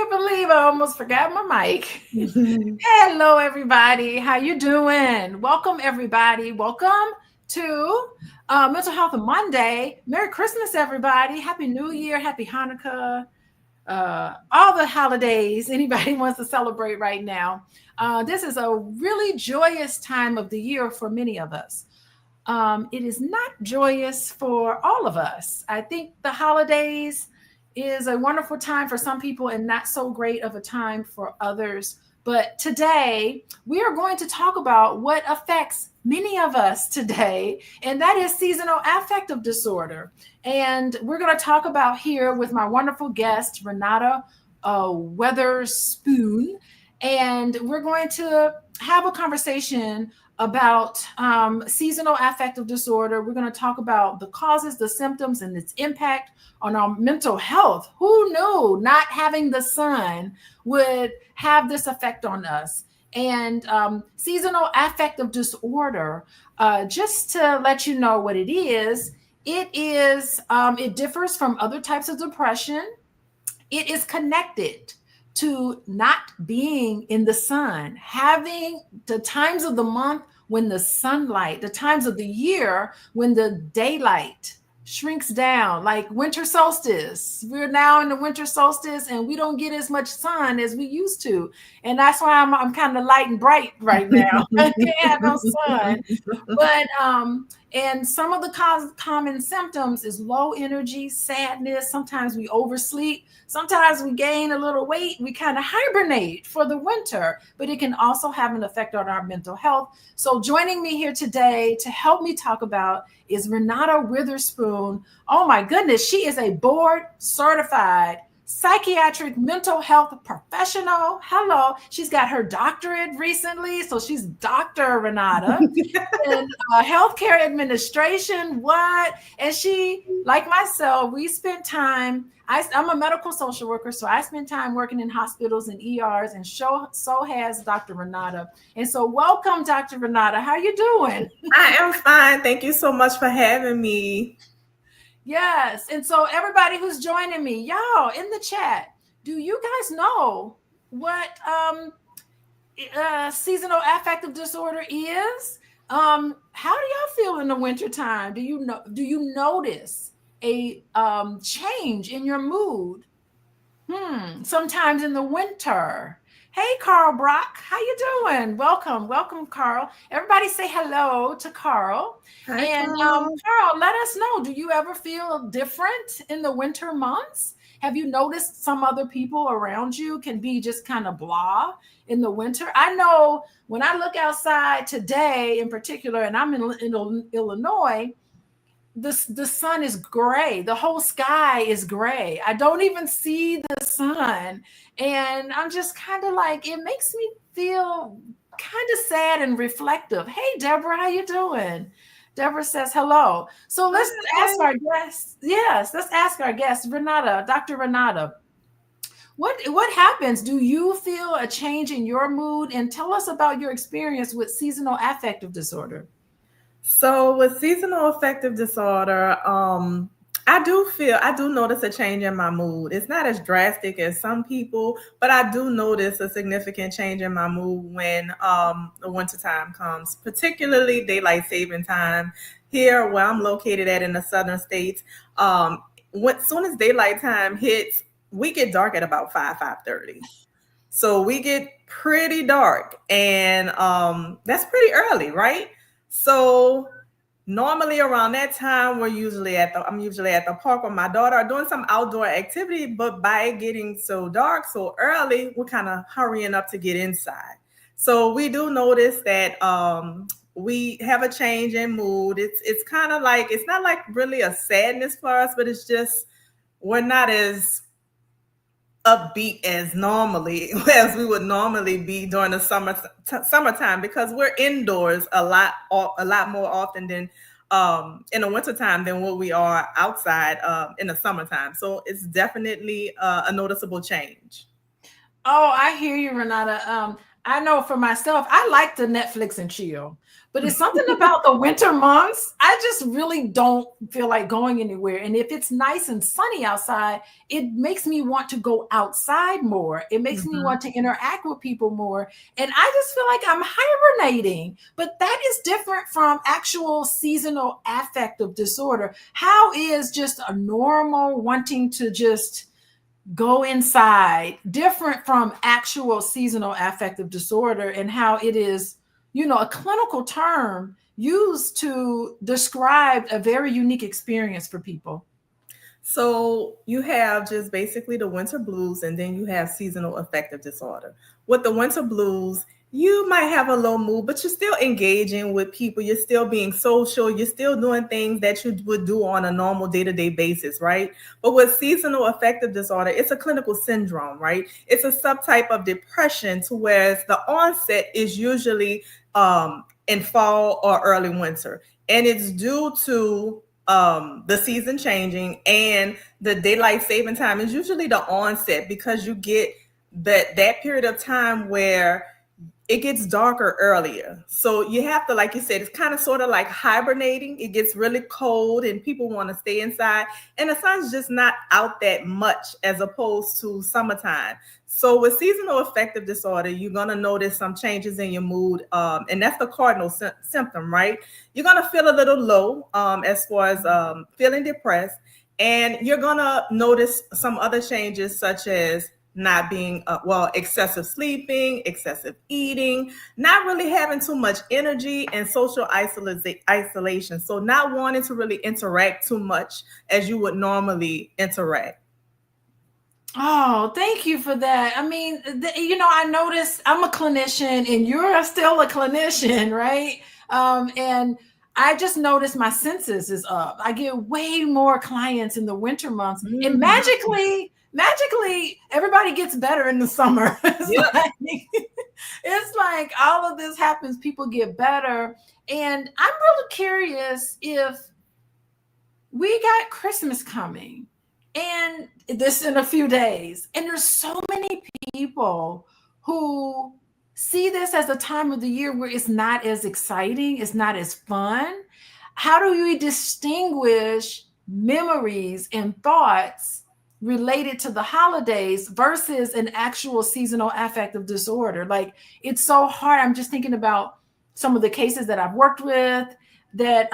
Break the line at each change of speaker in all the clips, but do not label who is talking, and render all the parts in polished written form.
can't believe I almost forgot my mic. Hello, everybody. How you doing? Welcome, everybody. Welcome to Mental Health Monday. Merry Christmas, everybody. Happy New Year. Happy Hanukkah. All the holidays anybody wants to celebrate right now. This is a really joyous time of the year for many of us. It is not joyous for all of us. I think the holidays is a wonderful time for some people and not so great of a time for others. But today we are going to talk about what affects many of us today, and that is seasonal affective disorder. And we're going to talk about here with my wonderful guest, Renata Weatherspoon. And we're going to have a conversation about seasonal affective disorder. We're going to talk about the causes, the symptoms, and its impact on our mental health. Who knew not having the sun would have this effect on us? And seasonal affective disorder, just to let you know what it is, it differs from other types of depression. It is connected to not being in the sun, having the times of the month when the sunlight, the times of the year when the daylight shrinks down, like winter solstice. We're now in the winter solstice and we don't get as much sun as we used to. And that's why I'm kind of light and bright right now. I can't have no sun. But and some of the common symptoms is low energy, sadness. Sometimes we oversleep. Sometimes we gain a little weight. We kind of hibernate for the winter, but it can also have an effect on our mental health. So joining me here today to help me talk about is Renata Weatherspoon. Oh my goodness, she is a board certified psychiatric mental health professional. Hello. She's got her doctorate recently. So she's Dr. Renata in healthcare administration. What? And she, like myself, we spent time. I'm a medical social worker, so I spend time working in hospitals and ERs, and so has Dr. Renata. And so welcome, Dr. Renata. How you doing?
I am fine. Thank you so much for having me.
Yes. And so everybody who's joining me, y'all in the chat, do you guys know what seasonal affective disorder is? How do y'all feel in the wintertime? Do you notice a change in your mood? Sometimes in the winter. Hey, Carl Brock, how you doing? Welcome, Carl. Everybody say hello to Carl.
Hi,
And
Carl.
Carl, let us know, do you ever feel different in the winter months? Have you noticed some other people around you can be just kind of blah in the winter? I know when I look outside today in particular, and I'm in Illinois, the sun is gray. The whole sky is gray. I don't even see the sun. And I'm just kind of like, it makes me feel kind of sad and reflective. Hey, Deborah, how you doing? Deborah says hello. So let's ask our guest. Yes, let's ask our guest, Renata, Dr. Renata. What happens? Do you feel a change in your mood? And tell us about your experience with seasonal affective disorder.
So with seasonal affective disorder, I do notice a change in my mood. It's not as drastic as some people, but I do notice a significant change in my mood when the wintertime comes, particularly daylight saving time. Here where I'm located at in the southern states, soon as daylight time hits, we get dark at about 5:30. So we get pretty dark, and that's pretty early, right? So normally around that time, I'm usually at the park with my daughter doing some outdoor activity, but by it getting so dark so early, we're kind of hurrying up to get inside. So we do notice that we have a change in mood. It's kind of like, it's not like really a sadness for us, but it's just we're not as upbeat as we would normally be during the summertime, because we're indoors a lot more often than in the wintertime than what we are outside in the summertime. So it's definitely a noticeable change.
Oh, I hear you, Renata. I know for myself, I like to Netflix and chill, but it's something about the winter months. I just really don't feel like going anywhere. And if it's nice and sunny outside, it makes me want to go outside more. It makes me want to interact with people more. And I just feel like I'm hibernating. But that is different from actual seasonal affective disorder. How is just a normal wanting to just go inside different from actual seasonal affective disorder, and how it is, a clinical term used to describe a very unique experience for people?
So you have just basically the winter blues, and then you have seasonal affective disorder. With the winter blues, you might have a low mood, but you're still engaging with people. You're still being social. You're still doing things that you would do on a normal day-to-day basis, right? But with seasonal affective disorder, it's a clinical syndrome, right? It's a subtype of depression to where the onset is usually in fall or early winter. And it's due to the season changing, and the daylight saving time is usually the onset, because you get that period of time where it gets darker earlier. So you have to, like you said, it's kind of sort of like hibernating. It gets really cold and people want to stay inside, and the sun's just not out that much as opposed to summertime. So with seasonal affective disorder, you're going to notice some changes in your mood. And that's the cardinal symptom, right? You're going to feel a little low as far as feeling depressed. And you're going to notice some other changes, such as not being, excessive sleeping, excessive eating, not really having too much energy, and social isolation. So not wanting to really interact too much as you would normally interact.
Oh, thank you for that. I mean, I noticed I'm a clinician and you're still a clinician, right? And I just noticed my census is up. I get way more clients in the winter months, and magically, everybody gets better in the summer. It's like all of this happens, people get better. And I'm really curious, if we got Christmas coming, and this in a few days, and there's so many people who see this as a time of the year where it's not as exciting, it's not as fun. How do we distinguish memories and thoughts related to the holidays versus an actual seasonal affective disorder? Like, it's so hard. I'm just thinking about some of the cases that I've worked with, that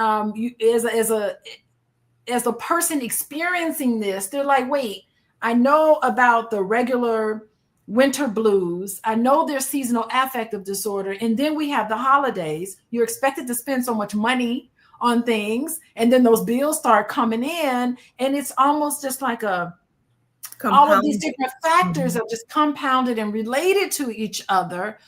as a person experiencing this, they're like, wait, I know about the regular winter blues. I know there's seasonal affective disorder. And then we have the holidays. You're expected to spend so much money on things. And then those bills start coming in. And it's almost just like all of these different factors are just compounded and related to each other.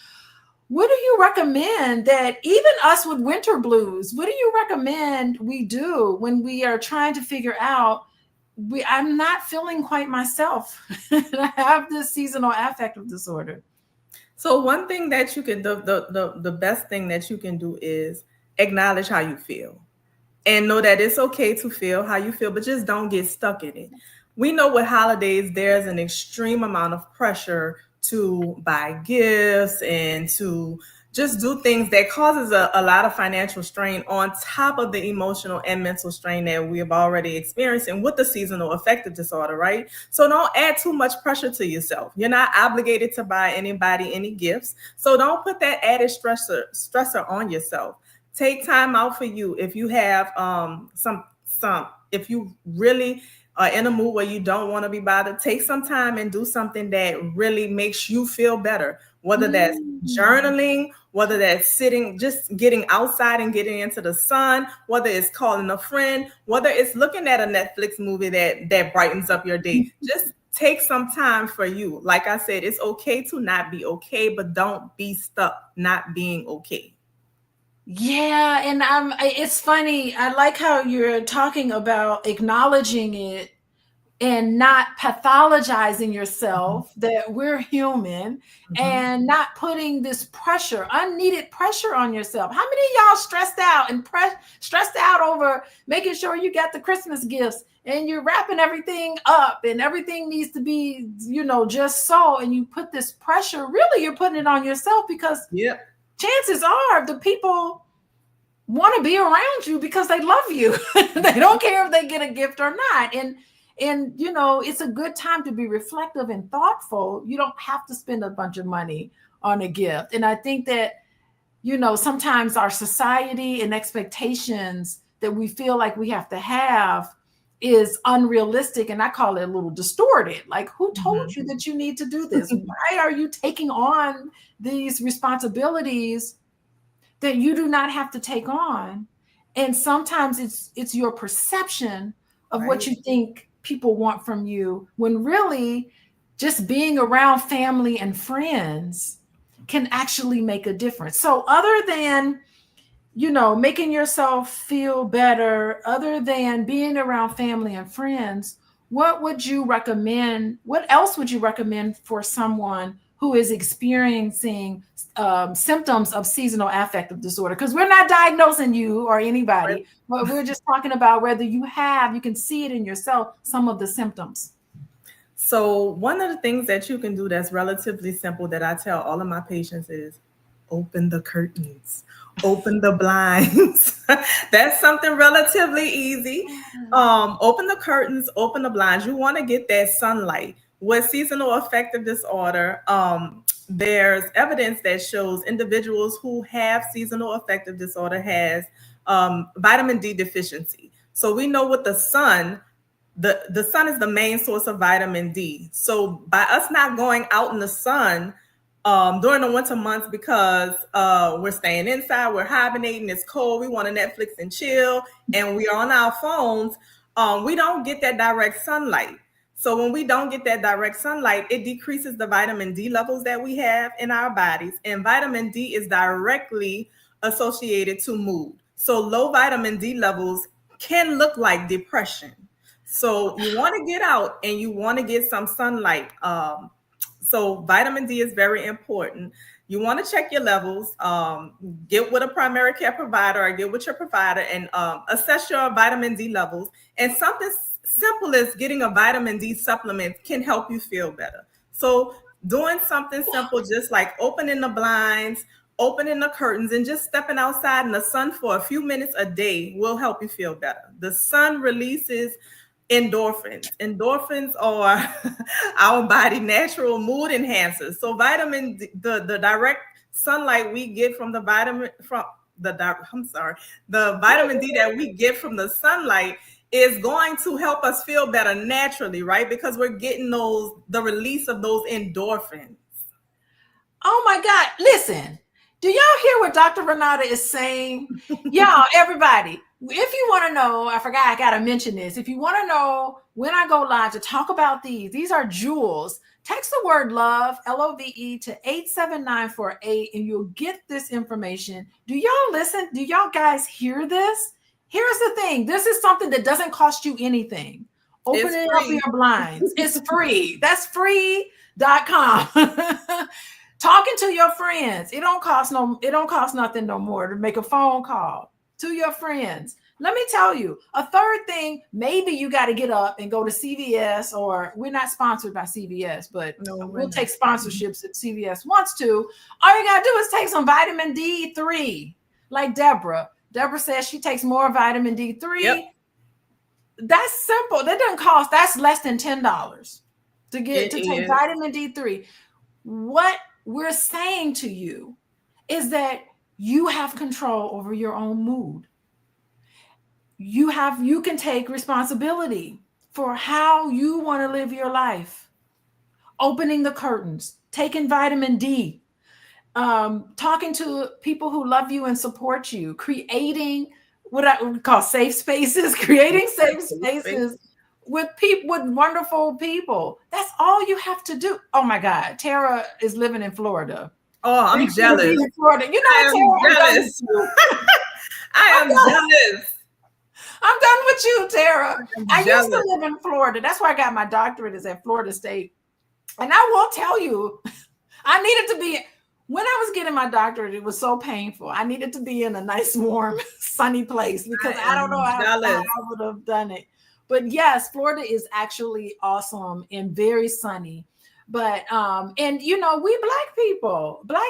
What do you recommend that, even us with winter blues, what do you recommend we do when we are trying to figure out, I'm not feeling quite myself. I have this seasonal affective disorder?
So one thing that you can, the best thing that you can do is acknowledge how you feel, and know that it's okay to feel how you feel, but just don't get stuck in it. We know with holidays, there's an extreme amount of pressure to buy gifts and to just do things that causes a lot of financial strain on top of the emotional and mental strain that we have already experienced, and with the seasonal affective disorder, right? So don't add too much pressure to yourself. You're not obligated to buy anybody any gifts. So don't put that added stressor on yourself. Take time out for you. If you have if you really in a mood where you don't want to be bothered, take some time and do something that really makes you feel better, whether that's journaling, whether that's sitting, just getting outside and getting into the sun, whether it's calling a friend, whether it's looking at a Netflix movie that brightens up your day. Just take some time for you. Like I said, it's okay to not be okay, but don't be stuck not being okay.
Yeah, and it's funny. I like how you're talking about acknowledging it and not pathologizing yourself, that we're human, and not putting this pressure, unneeded pressure on yourself. How many of y'all stressed out and stressed out over making sure you got the Christmas gifts and you're wrapping everything up and everything needs to be, just so, and you put this pressure, really you're putting it on yourself, because chances are the people want to be around you because they love you. They don't care if they get a gift or not. And it's a good time to be reflective and thoughtful. You don't have to spend a bunch of money on a gift. And I think that, sometimes our society and expectations that we feel like we have to have is unrealistic. And I call it a little distorted. Like, who told you that you need to do this? Why are you taking on these responsibilities that you do not have to take on? And sometimes it's your perception of what you think people want from you, when really just being around family and friends can actually make a difference. So other than, making yourself feel better, other than being around family and friends, what would you recommend? What else would you recommend for someone who is experiencing symptoms of seasonal affective disorder? Because we're not diagnosing you or anybody, but we're just talking about whether you can see it in yourself, some of the symptoms.
So one of the things that you can do that's relatively simple that I tell all of my patients is open the curtains, open the blinds. That's something relatively easy. Open the curtains, open the blinds. You want to get that sunlight. With seasonal affective disorder, there's evidence that shows individuals who have seasonal affective disorder has vitamin D deficiency. So we know with the sun, the sun is the main source of vitamin D. So by us not going out in the sun during the winter months because we're staying inside, we're hibernating, it's cold, we want to Netflix and chill, and we are on our phones, we don't get that direct sunlight. So when we don't get that direct sunlight, it decreases the vitamin D levels that we have in our bodies. And vitamin D is directly associated to mood. So low vitamin D levels can look like depression. So you want to get out and you want to get some sunlight. So vitamin D is very important. You want to check your levels, get with a primary care provider or get with your provider and assess your vitamin D levels. And something simple as getting a vitamin D supplement can help you feel better. So doing something simple, just like opening the blinds, opening the curtains, and just stepping outside in the sun for a few minutes a day will help you feel better. The sun releases endorphins. Endorphins are our body natural mood enhancers. So vitamin D, the direct sunlight we get from the vitamin D that we get from the sunlight is going to help us feel better naturally, right? Because we're getting the release of those endorphins.
Oh my God. Listen, do y'all hear what Dr. Renata is saying? Y'all, everybody, if you want to know, I forgot, I got to mention this. If you want to know when I go live to talk about these are jewels. Text the word love, LOVE, to 87948 and you'll get this information. Do y'all listen? Do y'all guys hear this? Here's the thing. This is something that doesn't cost you anything. Opening up your blinds. It's free. That's free.com. Talking to your friends. It don't cost nothing no more to make a phone call to your friends. Let me tell you, a third thing, maybe you got to get up and go to CVS, or we're not sponsored by CVS, but we'll take sponsorships if CVS wants to. All you got to do is take some vitamin D3, like Deborah. Deborah says she takes more vitamin D3. Yep. That's simple. That doesn't cost. That's less than $10 to take vitamin D3. What we're saying to you is that you have control over your own mood. You can take responsibility for how you want to live your life. Opening the curtains, taking vitamin D, talking to people who love you and support you, creating what I would call safe spaces, creating safe spaces with people, with wonderful people. That's all you have to do. Oh my God, Tara is living in Florida.
Oh, I'm jealous.
In Florida. You know,
I am jealous. I am jealous.
I'm done with you, Tara. I used
jealous.
to live in Florida. That's where I got my doctorate, is at Florida State. And I will tell you, I needed to be, when I was getting my doctorate, it was so painful. I needed to be in a nice, warm, sunny place because I don't know how I would have done it. But yes, Florida is actually awesome and very sunny. But and you know, we black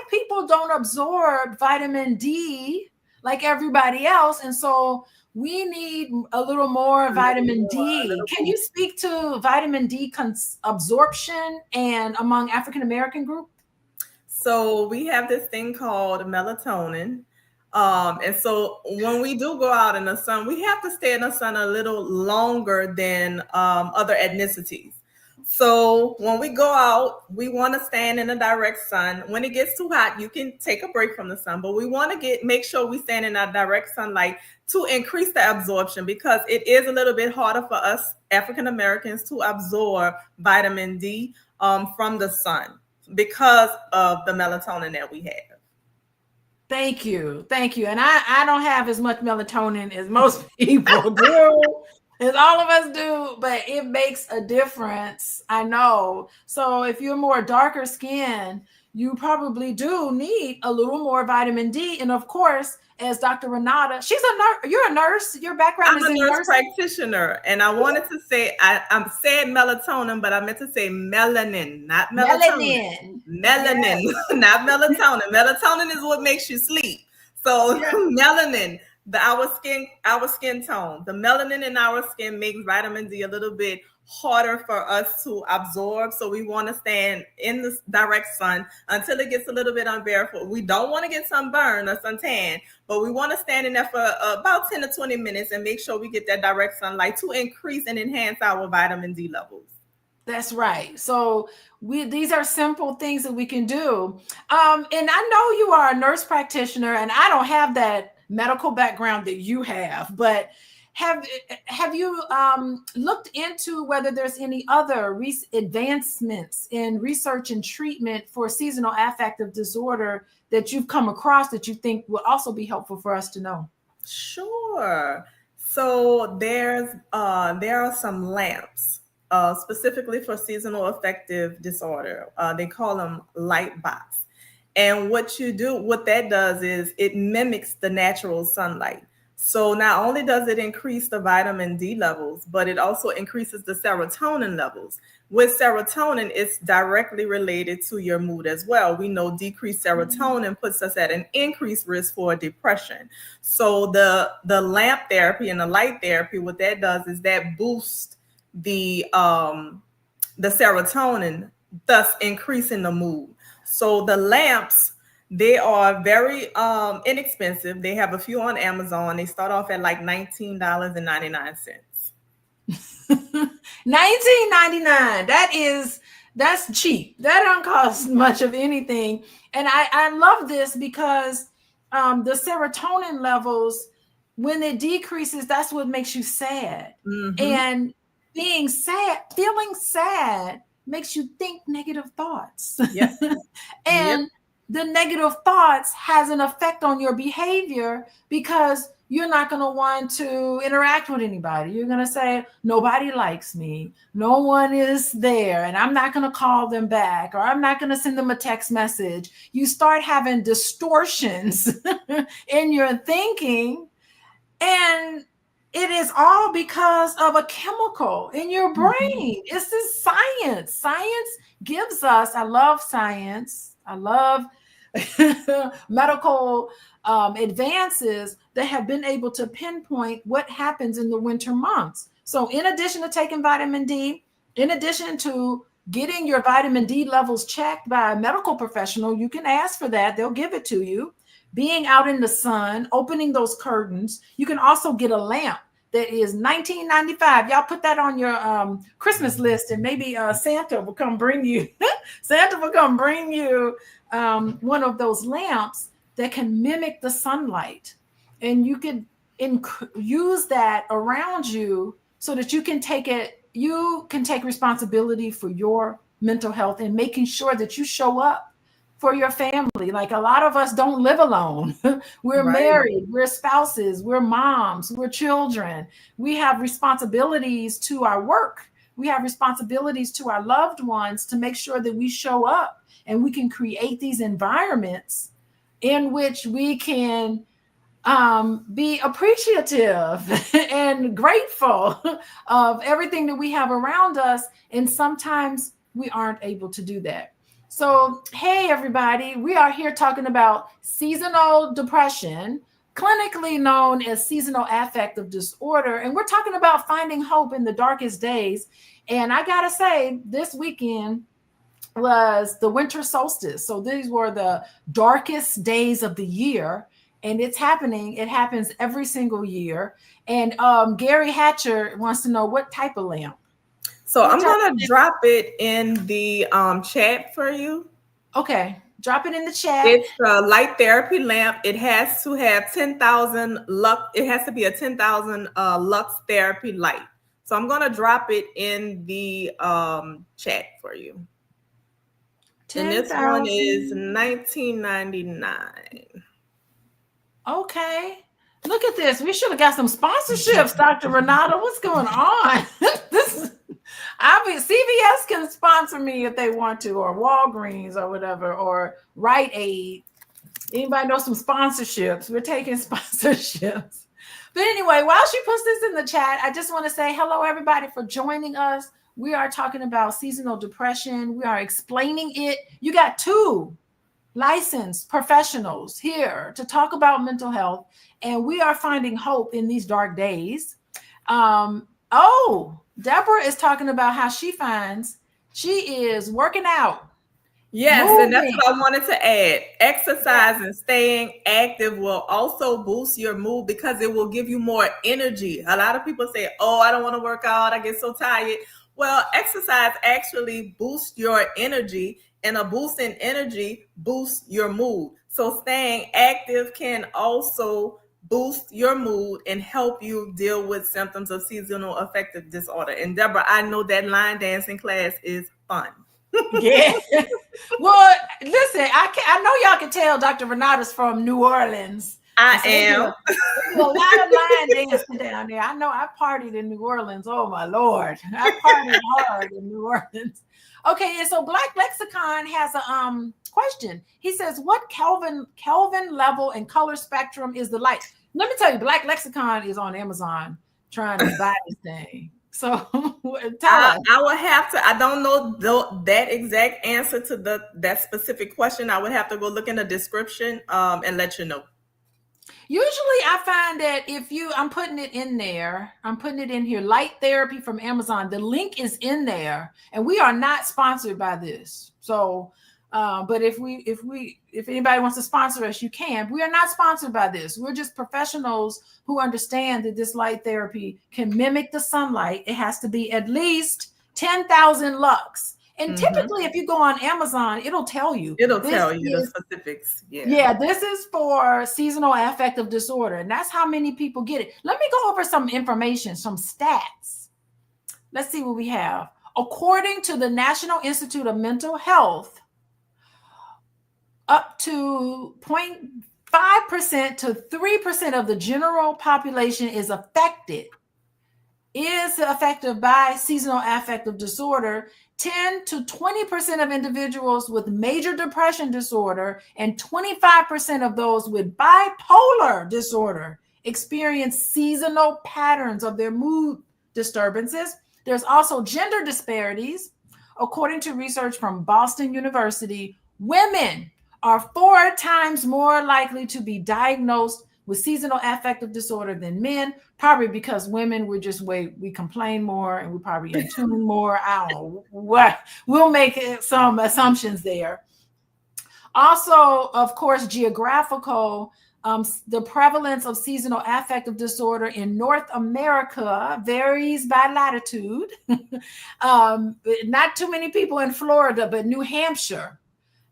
people don't absorb vitamin D like everybody else, and so we need a little more vitamin D. Can you speak to vitamin D absorption and among African American group?
So we have this thing called melatonin. And so when we do go out in the sun, we have to stay in the sun a little longer than other ethnicities. So when we go out, we want to stand in the direct sun. When it gets too hot, you can take a break from the sun, but we want to make sure we stand in that direct sunlight to increase the absorption, because it is a little bit harder for us African Americans to absorb vitamin D from the sun because of the melatonin that we have.
Thank you. And I don't have as much melatonin as most people do. As all of us do, but it makes a difference. I know. So if you're more darker skin, you probably do need a little more vitamin D. And of course, as Dr. Renata, she's a nurse. You're a nurse. Your background is in nursing. I'm a nurse
practitioner. And I wanted to say, I'm saying melatonin, but I meant to say melanin, not melatonin. Melanin, yes. Not melatonin. Melatonin is what makes you sleep. So yes. Melanin. Our skin tone, the melanin in our skin makes vitamin D a little bit harder for us to absorb. So we want to stand in the direct sun until it gets a little bit unbearable. We don't want to get sunburned or suntan, but we want to stand in there for about 10 to 20 minutes and make sure we get that direct sunlight to increase and enhance our vitamin D levels.
That's right. So these are simple things that we can do. And I know you are a nurse practitioner, and I don't have that medical background that you have, but have you looked into whether there's any other advancements in research and treatment for seasonal affective disorder that you've come across that you think will also be helpful for us to know?
Sure. So there are some lamps specifically for seasonal affective disorder. They call them light box. And what that does is it mimics the natural sunlight. So not only does it increase the vitamin D levels, but it also increases the serotonin levels. With serotonin, it's directly related to your mood as well. We know decreased serotonin puts us at an increased risk for depression. So the lamp therapy and the light therapy, what that does is that boosts the serotonin, thus increasing the mood. So the lamps, they are very inexpensive. They have a few on Amazon. They start off at like $19.99.
$19.99. That's cheap. That don't cost much of anything. And I love this because the serotonin levels, when it decreases, that's what makes you sad. Mm-hmm. And feeling sad makes you think negative thoughts.
Yep.
And the negative thoughts has an effect on your behavior because you're not going to want to interact with anybody. You're going to say, nobody likes me. No one is there. And I'm not going to call them back, or I'm not going to send them a text message. You start having distortions in your thinking, and it is all because of a chemical in your brain. Mm-hmm. It's this science. Science gives us, I love science. I love medical advances that have been able to pinpoint what happens in the winter months. So in addition to taking vitamin D, in addition to getting your vitamin D levels checked by a medical professional, you can ask for that. They'll give it to you. Being out in the sun, opening those curtains. You can also get a lamp that is $19.95. Y'all put that on your Christmas list, and maybe Santa will come bring you. One of those lamps that can mimic the sunlight, and you could use that around you so that you can take it. You can take responsibility for your mental health and making sure that you show up for your family. Like a lot of us don't live alone. We're married, we're spouses, we're moms, we're children. We have responsibilities to our work. We have responsibilities to our loved ones to make sure that we show up and we can create these environments in which we can be appreciative and grateful of everything that we have around us. And sometimes we aren't able to do that. So, hey, everybody, we are here talking about seasonal depression, clinically known as seasonal affective disorder. And we're talking about finding hope in the darkest days. And I got to say, this weekend was the winter solstice. So these were the darkest days of the year. And it's happening. It happens every single year. And Gary Hatcher wants to know what type of lamp.
So I'm going to drop it in the chat for you.
Okay. Drop it in the chat.
It's a light therapy lamp. It has to have 10,000 lux. It has to be a 10,000 lux therapy light. So I'm going to drop it in the chat for you. 10, and this one is $19.99.
Okay. Look at this. We should have got some sponsorships, Dr. Renata. What's going on? CVS can sponsor me if they want to, or Walgreens or whatever, or Rite Aid. Anybody know some sponsorships? We're taking sponsorships. But anyway, while she puts this in the chat, I just want to say hello, everybody, for joining us. We are talking about seasonal depression. We are explaining it. You got two licensed professionals here to talk about mental health, and we are finding hope in these dark days. Deborah is talking about how she finds she is working out.
Yes, moving. And that's what I wanted to add. Exercise and staying active will also boost your mood because it will give you more energy. A lot of people say, oh, I don't want to work out. I get so tired. Well, exercise actually boosts your energy, and a boost in energy boosts your mood. So staying active can also boost your mood and help you deal with symptoms of seasonal affective disorder. And Deborah, I know that line dancing class is fun.
Yeah. Well, listen, I know y'all can tell Dr. Renata's from New Orleans.
I am.
There's a lot of line dancing down there. I know I partied in New Orleans. Oh my Lord. I partied hard in New Orleans. Okay, and so Black Lexicon has a question. He says, what Kelvin level and color spectrum is the light? Let me tell you, Black Lexicon is on Amazon trying to buy this thing. So tell us.
I would have to, I don't know that exact answer to that specific question. I would have to go look in the description and let you know.
Usually I find that I'm putting it in there. I'm putting it in here. Light therapy from Amazon. The link is in there, and we are not sponsored by this. So, but if anybody wants to sponsor us, you can. We are not sponsored by this. We're just professionals who understand that this light therapy can mimic the sunlight. It has to be at least 10,000 lux. And typically, if you go on Amazon, it'll tell you.
The specifics.
Yeah, this is for seasonal affective disorder. And that's how many people get it. Let me go over some information, some stats. Let's see what we have. According to the National Institute of Mental Health, up to 0.5% to 3% of the general population is affected by seasonal affective disorder. 10 to 20% of individuals with major depression disorder and 25% of those with bipolar disorder experience seasonal patterns of their mood disturbances. There's also gender disparities. According to research from Boston University, women are 4 times more likely to be diagnosed with seasonal affective disorder than men, probably because women we complain more and we probably in tune more. I don't know what. We'll make some assumptions there. Also, of course, geographical, the prevalence of seasonal affective disorder in North America varies by latitude. Not too many people in Florida, but New Hampshire.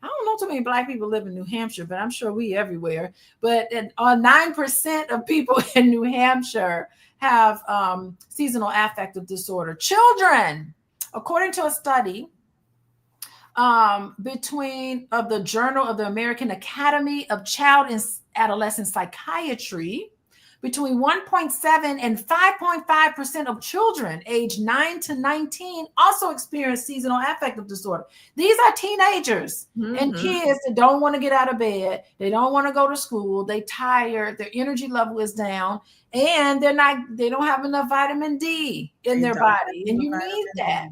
I don't know too many Black people live in New Hampshire, but I'm sure we everywhere. But 9% of people in New Hampshire have seasonal affective disorder. Children, according to a study, between of the Journal of the American Academy of Child and Adolescent Psychiatry, between 1.7 and 5.5% of children aged 9 to 19 also experience seasonal affective disorder. These are teenagers and kids that don't want to get out of bed. They don't want to go to school. They tired. Their energy level is down, and they don't have enough vitamin D in their body, and you need that.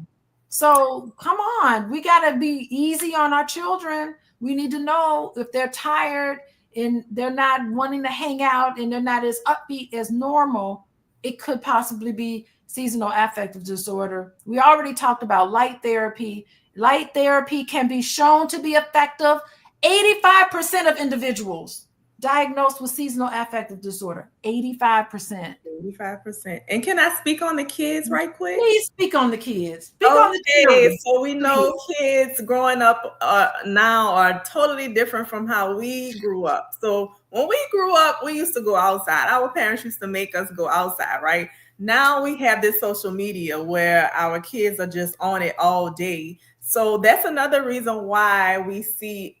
So come on, we got to be easy on our children. We need to know if they're tired and they're not wanting to hang out and they're not as upbeat as normal, it could possibly be seasonal affective disorder. We already talked about light therapy. Light therapy can be shown to be effective. 85% of individuals diagnosed with seasonal affective disorder, 85%.
85%. And can I speak on the kids right quick?
Please speak on the kids. Speak on the
children. So we know kids growing up now are totally different from how we grew up. So when we grew up, we used to go outside. Our parents used to make us go outside, right? Now we have this social media where our kids are just on it all day. So that's another reason why we see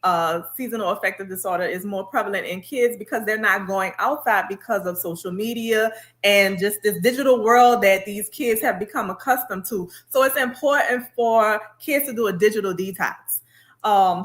seasonal affective disorder is more prevalent in kids, because they're not going outside because of social media and just this digital world that these kids have become accustomed to. So it's important for kids to do a digital detox.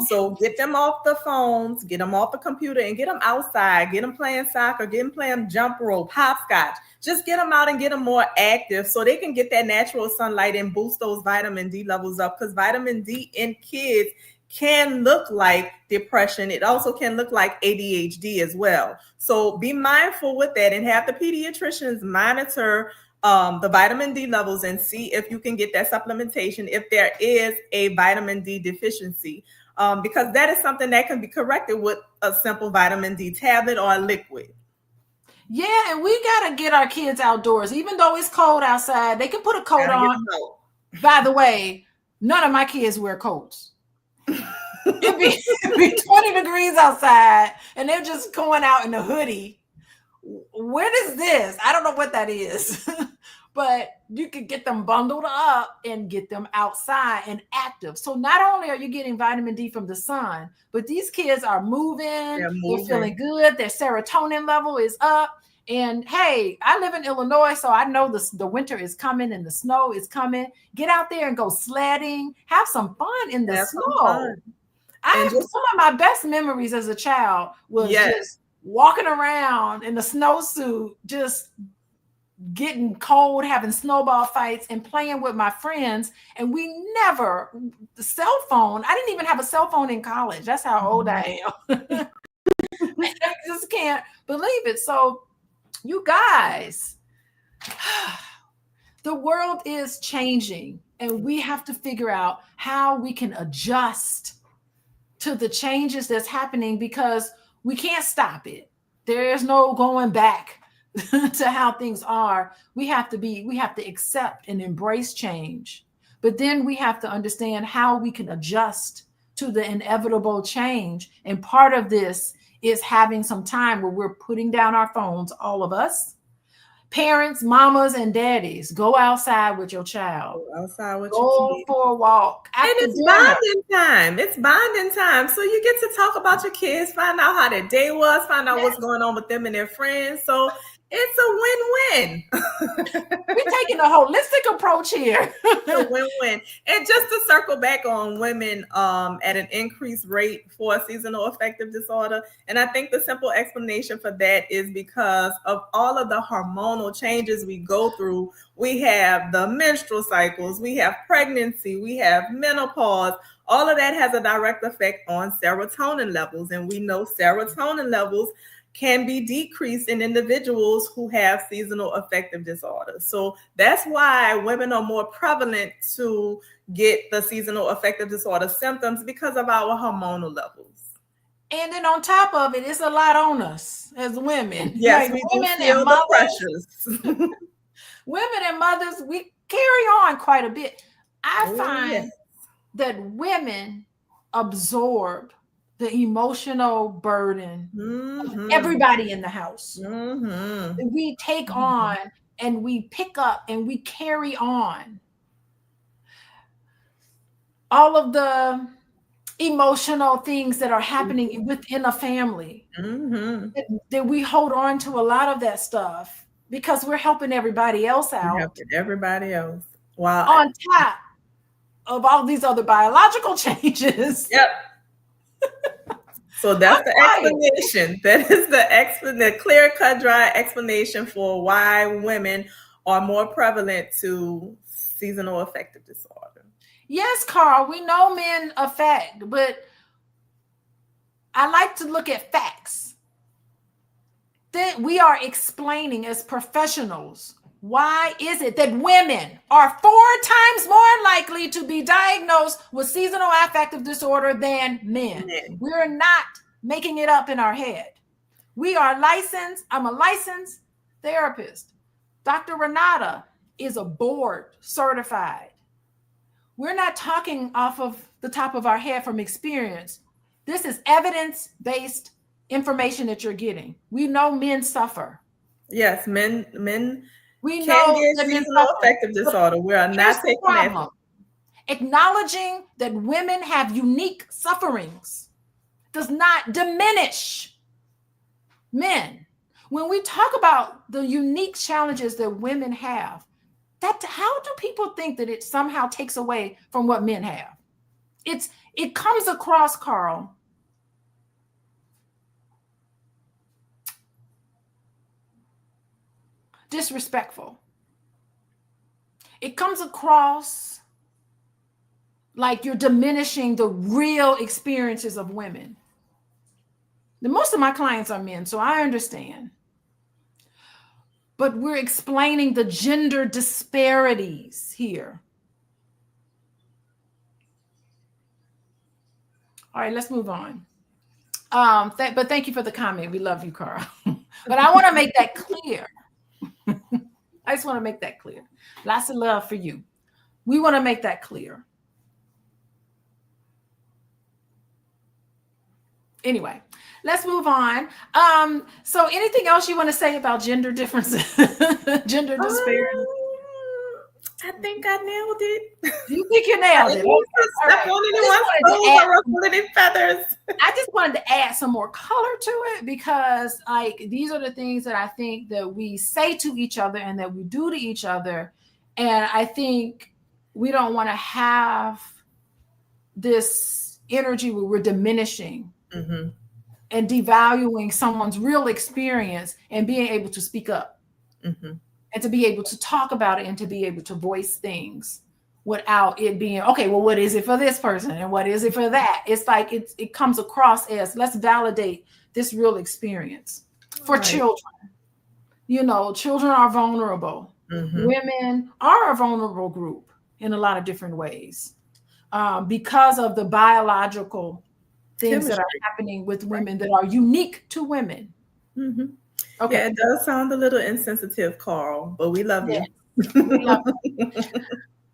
So get them off the phones, get them off the computer, and get them outside, get them playing soccer, get them playing jump rope, hopscotch. Just get them out and get them more active so they can get that natural sunlight and boost those vitamin D levels up, because vitamin D in kids can look like depression. It also can look like ADHD as well. So be mindful with that and have the pediatricians monitor the vitamin D levels and see if you can get that supplementation if there is a vitamin D deficiency, because that is something that can be corrected with a simple vitamin D tablet or a liquid.
Yeah, and we got to get our kids outdoors. Even though it's cold outside, they can put a coat on. By the way, none of my kids wear coats. It'd be 20 degrees outside, and they're just going out in a hoodie. What is this? I don't know what that is. But you could get them bundled up and get them outside and active. So not only are you getting vitamin D from the sun, but these kids are moving. They're feeling good. Their serotonin level is up. And hey, I live in Illinois, so I know the winter is coming and the snow is coming. Get out there and go sledding. Have some fun in the snow. Some of my best memories as a child was just walking around in the snowsuit, just getting cold, having snowball fights and playing with my friends. And the cell phone, I didn't even have a cell phone in college. That's how old I am. I just can't believe it. So you guys, the world is changing and we have to figure out how we can adjust to the changes that's happening, because we can't stop it. There is no going back to how things are. We have to accept and embrace change, but then we have to understand how we can adjust to the inevitable change. And part of this is having some time where we're putting down our phones, all of us, parents, mamas, and daddies. Go outside with your child.
Go outside with
your kids. Go for a walk.
And it's bonding time. It's bonding time. So you get to talk about your kids, find out how their day was, find out what's going on with them and their friends. So it's a win-win.
We're taking a holistic approach here.
It's a win-win. And just to circle back on women at an increased rate for seasonal affective disorder, and I think the simple explanation for that is because of all of the hormonal changes we go through. We have the menstrual cycles, we have pregnancy, we have menopause. All of that has a direct effect on serotonin levels, and we know serotonin levels can be decreased in individuals who have seasonal affective disorder. So that's why women are more prevalent to get the seasonal affective disorder symptoms, because of our hormonal levels.
And then on top of it, it's a lot on us as women.
Yes, like we women feel the pressures.
Women and mothers, we carry on quite a bit. I find that women absorb the emotional burden of everybody in the house. We take on and we pick up and we carry on all of the emotional things that are happening within a family.
Mm-hmm.
That we hold on to a lot of that stuff because we're helping everybody else
You're
out
helping everybody else. Wow.
on top of all these other biological changes.
Yep. So that's
I'm
the
tired.
explanation. That is the clear cut, dry explanation for why women are more prevalent to seasonal affective disorder.
Yes, Carl, we know men affect, but I like to look at facts. That we are explaining as professionals, why is it that women are 4 times more likely to be diagnosed with seasonal affective disorder than men? We're not making it up in our head. We are licensed. I'm a licensed therapist. Dr. Renata is a board certified. We're not talking off of the top of our head from experience. This is evidence-based information that you're getting. We know men suffer.
Yes, men
We
can
know
get
that men
seasonal
suffer.
affective disorder. We are
Here's
not
the
taking that.
problem. Acknowledging that women have unique sufferings does not diminish men. When we talk about the unique challenges that women have, how do people think that it somehow takes away from what men have? It comes across, Carl, disrespectful. It comes across like you're diminishing the real experiences of women. Most of my clients are men, so I understand. But we're explaining the gender disparities here. All right, let's move on. But thank you for the comment. We love you, Carl. But I want to make that clear. I just want to make that clear. Lots of love for you. We want to make that clear. Anyway, let's move on. So anything else you want to say about gender differences, gender disparity?
I think I nailed it.
You think you nailed it? I just wanted to add some more color to it because, like, these are the things that I think that we say to each other and that we do to each other, and I think we don't want to have this energy where we're diminishing and devaluing someone's real experience and being able to speak up. And to be able to talk about it and to be able to voice things without it being, okay, well, what is it for this person? And what is it for that? It's like it comes across as, let's validate this real experience. For children. You know, children are vulnerable. Women are a vulnerable group in a lot of different ways because of the biological things that are happening with women that are unique to women.
Okay. Yeah, it does sound a little insensitive, Carl, but we love you.
We love you.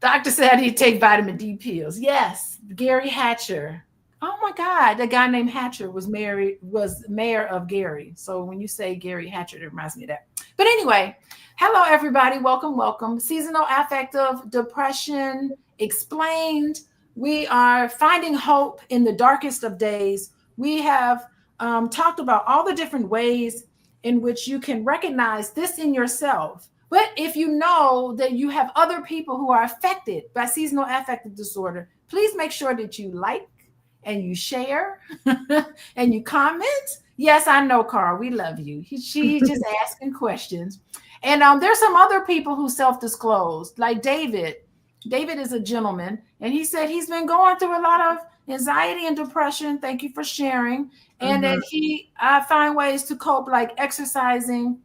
Doctor said he'd take vitamin D pills. Yes, Gary Hatcher. Oh my God, the guy named Hatcher was mayor of Gary. So when you say Gary Hatcher, it reminds me of that. But anyway, hello everybody. Welcome, welcome. Seasonal affective depression explained. We are finding hope in the darkest of days. We have talked about all the different ways in which you can recognize this in yourself. But if you know that you have other people who are affected by seasonal affective disorder, please make sure that you like and you share and you comment. Yes, I know, Carl, we love you. She's just asking questions. And there's some other people who self-disclosed, like David. David is a gentleman, and he said he's been going through a lot of anxiety and depression. Thank you for sharing. And then he find ways to cope, like exercising,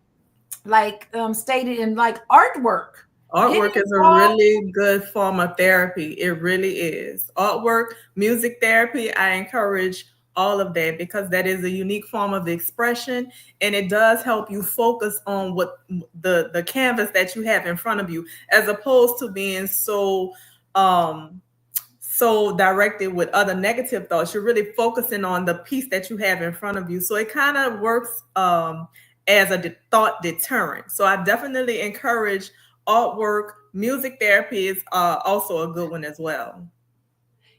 like stated in like artwork.
Artwork is a really good form of therapy. It really is. Artwork, music therapy, I encourage all of that because that is a unique form of expression, and it does help you focus on what the canvas that you have in front of you, as opposed to being so directed with other negative thoughts. You're really focusing on the piece that you have in front of you. So it kind of works as a thought deterrent. So I definitely encourage artwork. Music therapy is also a good one as well.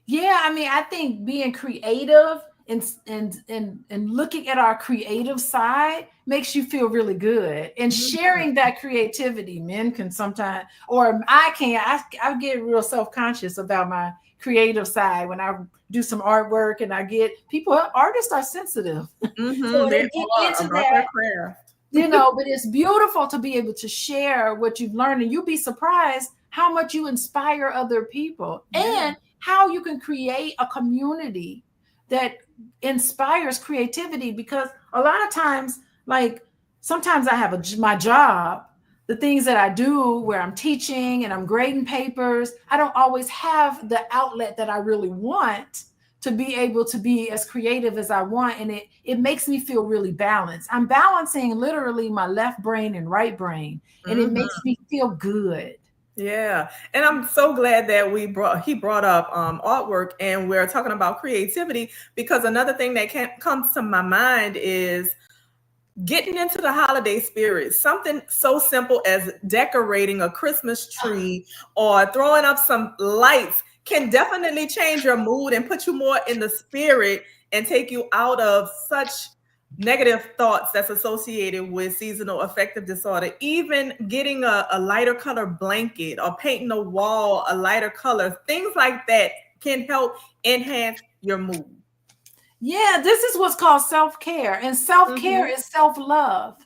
Yeah, I mean, I think being creative and looking at our creative side makes you feel really good. And sharing that creativity, men can sometimes, or I can, I get real self-conscious about my creative side when I do some artwork and I get people, artists are sensitive. So when
They
they get
are
into
about their
that,
craft.
but it's beautiful to be able to share what you've learned, and you'll be surprised how much you inspire other people and how you can create a community that inspires creativity. Because a lot of times, like sometimes I have my job, the things that I do where I'm teaching and I'm grading papers, I don't always have the outlet that I really want to be able to be as creative as I want. And it makes me feel really balanced. I'm balancing literally my left brain and right brain, and it makes me feel good.
Yeah, and I'm so glad that he brought up artwork, and we're talking about creativity, because another thing that comes to my mind is getting into the holiday spirit. Something so simple as decorating a Christmas tree or throwing up some lights can definitely change your mood and put you more in the spirit and take you out of such negative thoughts that's associated with seasonal affective disorder. Even getting a lighter color blanket or painting a wall a lighter color, things like that can help enhance your mood.
Yeah, this is what's called self-care, and self-care is self-love.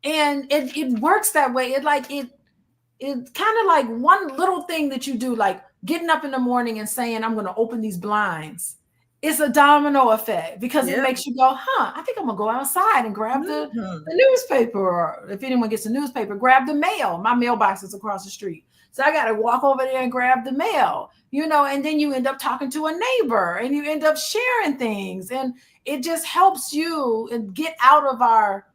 And it works that way. It's kind of like one little thing that you do, like getting up in the morning and saying, I'm going to open these blinds. It's a domino effect because it makes you go, I think I'm going to go outside and grab the newspaper. Or if anyone gets a newspaper, grab the mail. My mailbox is across the street. So I got to walk over there and grab the mail, and then you end up talking to a neighbor and you end up sharing things. And it just helps you and get out of our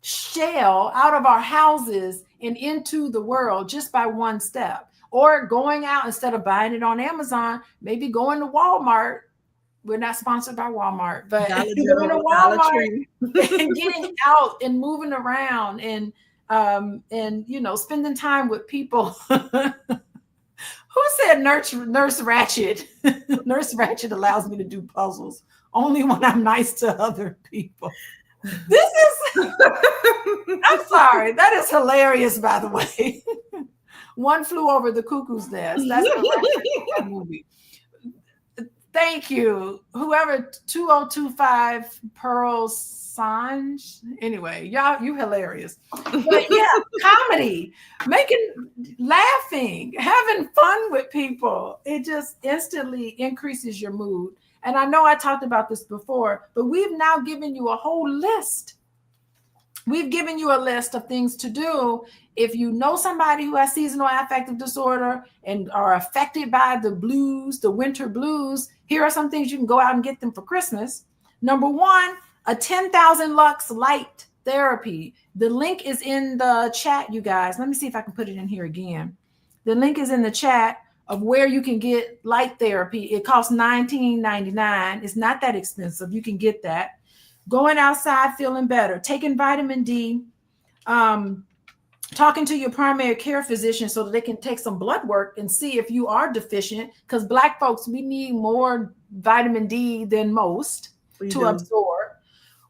shell, out of our houses and into the world just by one step. Or going out, instead of buying it on Amazon, maybe going to Walmart. We're not sponsored by Walmart, but going to Walmart and getting out and moving around and spending time with people. Who said Nurse Ratched? Nurse Ratched allows me to do puzzles only when I'm nice to other people. This is, I'm sorry, that is hilarious, by the way. One Flew Over the Cuckoo's Nest. That's the movie. Thank you. Whoever 2025 Pearl Sange. Anyway, y'all, you hilarious. But yeah, comedy, laughing, having fun with people. It just instantly increases your mood. And I know I talked about this before, but we've now given you a whole list. We've given you a list of things to do. If you know somebody who has seasonal affective disorder and are affected by the blues, the winter blues, here are some things you can go out and get them for Christmas. Number one, a 10,000 lux light therapy. The link is in the chat, you guys. Let me see if I can put it in here again. The link is in the chat of where you can get light therapy. It costs $19.99. It's not that expensive. You can get that. Going outside, feeling better, taking vitamin D, talking to your primary care physician so that they can take some blood work and see if you are deficient, because Black folks, we need more vitamin D than most to absorb.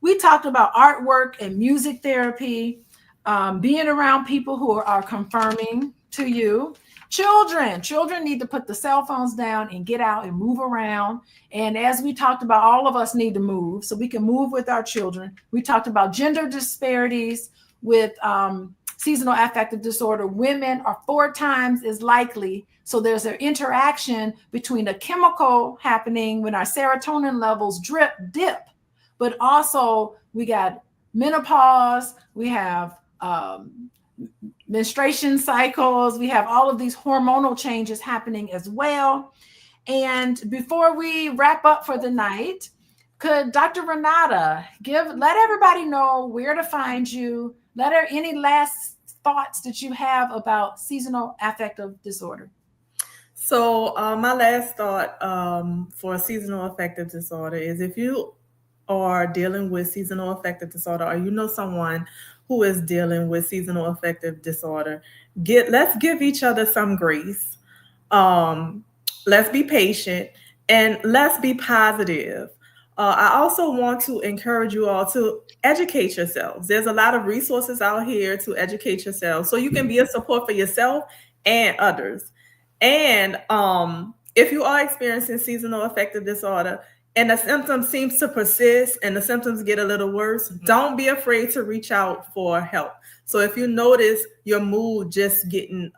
We talked about artwork and music therapy, being around people who are confirming to you. Children need to put the cell phones down and get out and move around. And as we talked about, all of us need to move so we can move with our children. We talked about gender disparities with seasonal affective disorder. Women are 4 times as likely. So there's an interaction between a chemical happening when our serotonin levels dip, but also we got menopause, we have menstruation cycles, we have all of these hormonal changes happening as well. And before we wrap up for the night, could Dr. Renata let everybody know where to find you? Any last thoughts that you have about seasonal affective disorder?
So my last thought for seasonal affective disorder is, if you are dealing with seasonal affective disorder, or you know someone who is dealing with seasonal affective disorder, let's give each other some grace. Let's be patient And let's be positive. I also want to encourage you all to educate yourselves. There's a lot of resources out here to educate yourselves so you can be a support for yourself and others. And if you are experiencing seasonal affective disorder and the symptoms seems to persist and the symptoms get a little worse, don't be afraid to reach out for help. So if you notice your mood just getting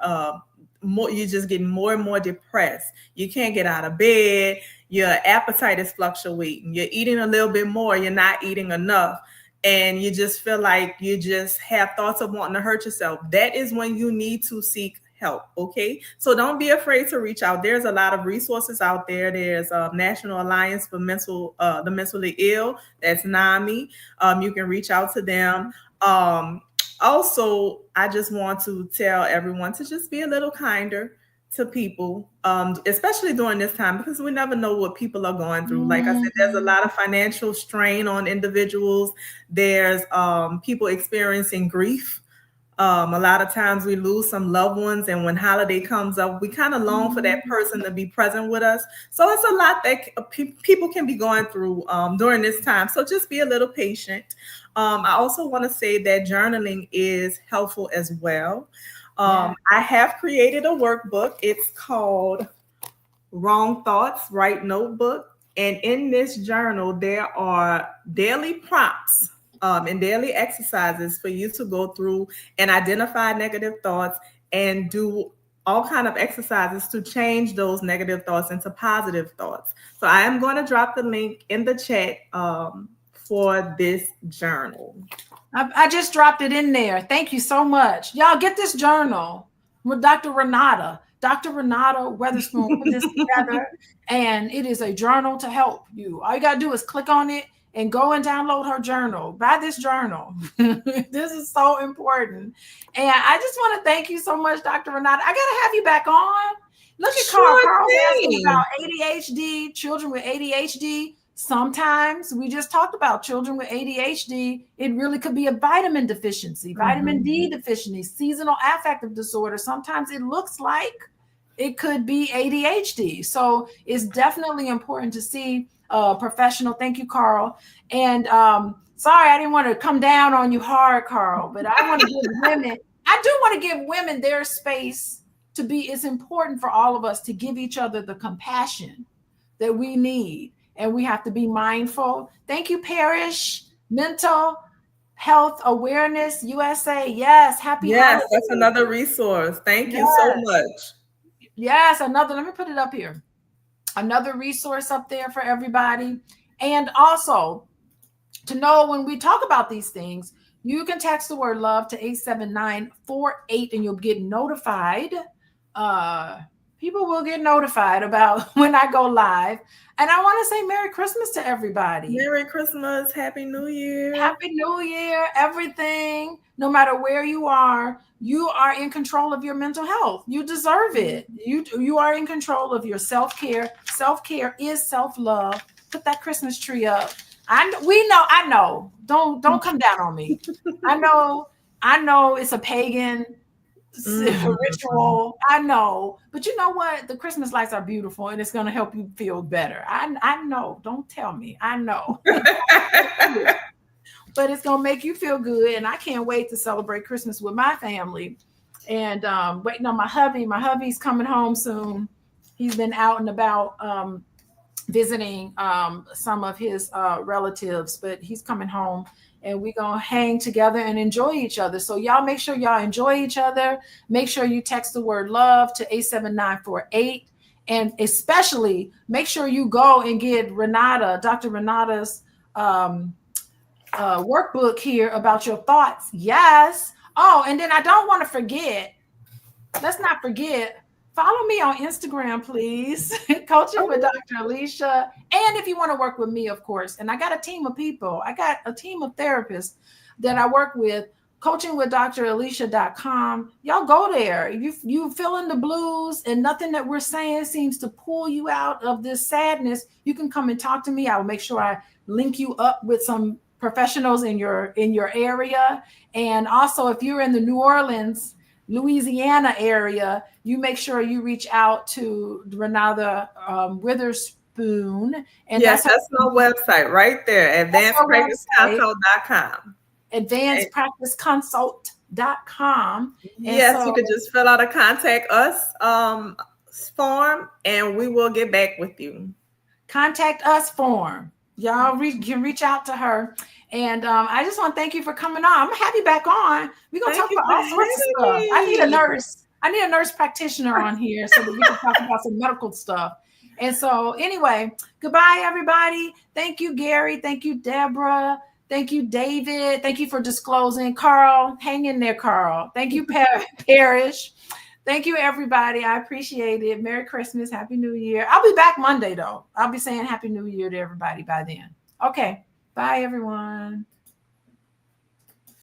you're just getting more and more depressed. You can't get out of bed. Your appetite is fluctuating. You're eating a little bit more. You're not eating enough. And you just feel like you just have thoughts of wanting to hurt yourself. That is when you need to seek help. Okay. So don't be afraid to reach out. There's a lot of resources out there. There's National Alliance for the Mentally Ill. That's NAMI. You can reach out to them. Also, I just want to tell everyone to just be a little kinder to people, especially during this time, because we never know what people are going through. Like I said, there's a lot of financial strain on individuals. There's people experiencing grief. A lot of times we lose some loved ones, and when holiday comes up, we kind of long for that person to be present with us. So it's a lot that people can be going through during this time. So just be a little patient. I also want to say that journaling is helpful as well. I have created a workbook. It's called Wrong Thoughts, Right Notebook. And in this journal, there are daily prompts and daily exercises for you to go through and identify negative thoughts and do all kind of exercises to change those negative thoughts into positive thoughts. So I am going to drop the link in the chat for this journal.
I just dropped it in there. Thank you so much. Y'all get this journal with Dr. Renata. Dr. Renata Weatherspoon put this together, and it is a journal to help you. All you got to do is click on it and go and download her journal. Buy this journal. This is so important. And I just want to thank you so much, Dr. Renata. I got to have you back on. Look at Carl asking about ADHD, children with ADHD. Sometimes we just talked about children with ADHD. It really could be a vitamin deficiency, vitamin D deficiency, seasonal affective disorder. Sometimes it looks like it could be ADHD. So it's definitely important to see a professional. Thank you, Carl. And sorry, I didn't want to come down on you hard, Carl, but I want to give women, I do want to give women their space to be. It's important for all of us to give each other the compassion that we need. And we have to be mindful. Thank you, Parrish. Mental Health Awareness USA. Yes, happy holidays.
That's another resource. Thank you so much.
Yes, another. Let me put it up here. Another resource up there for everybody. And also, to know when we talk about these things, you can text the word love to 87948 and you'll get notified. People will get notified about when I go live. And I want to say Merry Christmas to everybody.
Merry Christmas. Happy New Year.
Happy New Year. Everything, no matter where you are in control of your mental health. You deserve it. You are in control of your self-care. Self-care is self-love. Put that Christmas tree up. I know. Don't come down on me. I know it's a pagan ritual. I know, but you know what? The Christmas lights are beautiful, and it's going to help you feel better. I know. Don't tell me. I know, but it's going to make you feel good, and I can't wait to celebrate Christmas with my family. And waiting on my hubby. My hubby's coming home soon. He's been out and about visiting some of his relatives, but he's coming home. And we're going to hang together and enjoy each other. So y'all make sure y'all enjoy each other. Make sure you text the word love to 87948. And especially make sure you go and get Dr. Renata's workbook here about your thoughts. Yes. Oh, and then I don't want to forget. Let's not forget. Follow me on Instagram, please. Coaching with Dr. Alicia. And if you want to work with me, of course. And I got a team of people. I got a team of therapists that I work with. coachingwithdralicia.com. Y'all go there. If you feeling the blues and nothing that we're saying seems to pull you out of this sadness, you can come and talk to me. I will make sure I link you up with some professionals in your area. And also, if you're in the New Orleans, Louisiana area, you make sure you reach out to Renata Weatherspoon Weatherspoon. And
Yes,
that's
my website right there, advancedpracticeconsult.com.
advancedpracticeconsult.com. And
Yes, you
so
could just fill out a contact us form and we will get back with you.
contact us form. Y'all can reach out to her. And I just want to thank you for coming on. I'm going to have you back on. We're going to talk
Thank you
about
for
all sorts of stuff.
having
I need a
me.
nurse. I need a nurse practitioner on here so that we can talk about some medical stuff. And so anyway, goodbye, everybody. Thank you, Gary. Thank you, Deborah. Thank you, David. Thank you for disclosing. Carl, hang in there, Carl. Thank you, Parrish. Thank you, everybody. I appreciate it. Merry Christmas. Happy New Year. I'll be back Monday, though. I'll be saying Happy New Year to everybody by then. Okay. Bye, everyone.